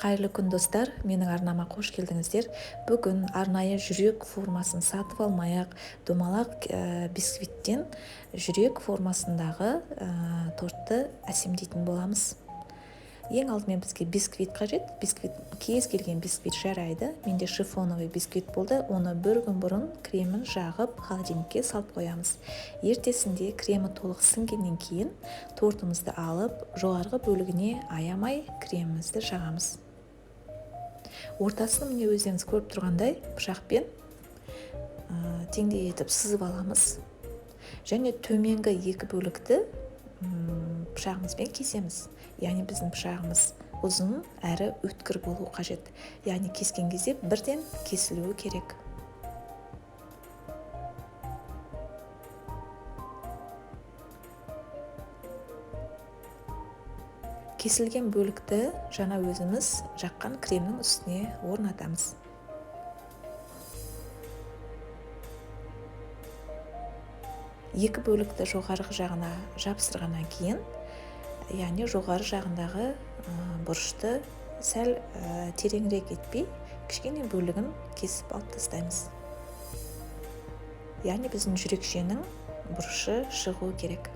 Қайырлы күн достар, менің арнама қош келдіңіздер. Бүгін арнайы жүрек формасын сатып алмай-ақ домалақ бисквиттен жүрек формасындағы тортты әсемдейтін боламыз. Ең алдымен бізге бисквит қажет. Кез келген бисквит жарайды. Менде шифоновый бисквит болды. Оны бір күн бұрын кремін жағып холодильникке салып қоямыз. Ертесінде кремі толық сіңгеннен кейін тортымызды алып, жоғарғы бөлігіне аямай кремімізді жағамыз. Ортасын міне өздеріңіз көріп тұрғандай пышақпен теңдей етіп сызып аламыз. Және төменгі екі бөлікті пышағымызбен кесеміз. Яғни біздің пышағымыз ұзын әрі өткір болу қажет. Яғни кескен кезде бірден кесілуі керек. Кесілген бөлікті жаңа өзіміз жаққан кремнің үстіне орнатамыз. Екі бөлікті жоғарғы жағына жапсырғаннан кейін, яғни жоғары жағындағы бұрышты сәл тереңірек етпей, кішкене бөлігін кесіп алып тастаймыз. Яғни біздің жүрекшенің бұрышы шығуы керек.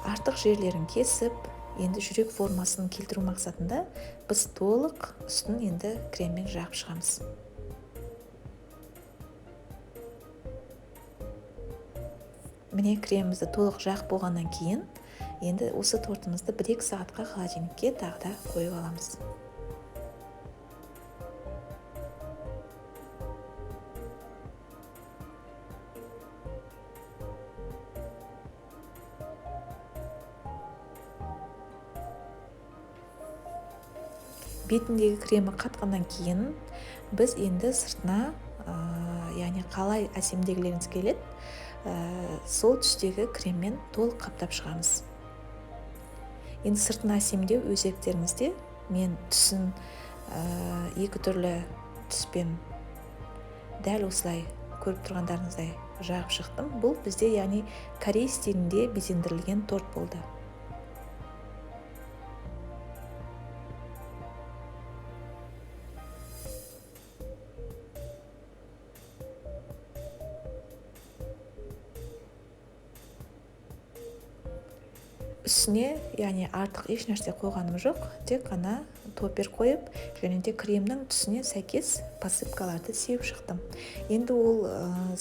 Артық жерлерін кесіп, енді жүрек формасын келтіру мақсатында біз толық үстін енді креммен жағып шығамыз. Міне кремімізді толық жақ болғаннан кейін, енді осы тортымызды 1-2 сағатқа холодильникке тағы да қойып аламыз. Бетіндегі кремі қатқаннан кейін біз енді сыртына, яғни қалай әсемдегілеріңіз келеді, сол түстегі креммен толық қаптап шығамыз. Енді сыртына әсемдеу өз еріктеріңізде. Мен түсін екі түрлі түспен дәл осылай көріп тұрғандарыңыздай жағып шықтым. Бұл бізде яғни корей стилінде безендірілген торт болды. Үстіне, яғни артық еш нәрсе қойғаным жоқ, тек қана топпер қойып, және де кремнің түсіне сәйкес посыпкаларды сеуіп шықтым. Енді ол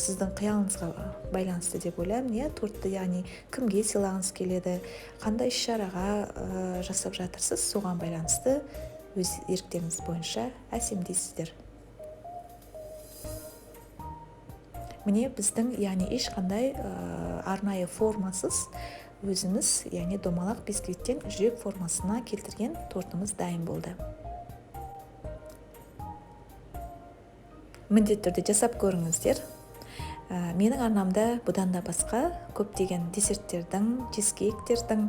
сіздің қиялыңызға байланысты деп ойлаймын. Тортты яғни кімге сыйлағыңыз келеді, қандай іс-шараға жасап жатырсыз, соған байланысты өз еріктеріңіз бойынша әсемдейсіздер. Міне біздің яғни ешқандай арнайы формасыз өзіміз, яғни домалақ бисквиттен жүрек формасына келтірген тортымыз дайын болды. Міндетті түрде жасап көріңіздер. Менің арнамда бұдан да басқа көптеген десерттердің, чизкейктердің,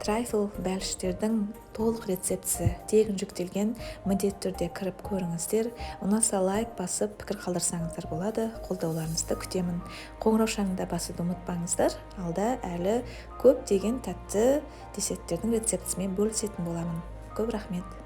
трайфл бәліштердің толық рецептісі тегін жүктелген. Міндетті түрде кіріп көріңіздер. Ұнаса лайк басып, пікір қалдырсаңыздар болады. Қолдауларыңызды күтемін. Қоңырау шаңында басуды ұмытпаңыздар. Алда әлі көптеген тәтті десерттердің рецептісімен бөлісетін боламын. Көп рахмет.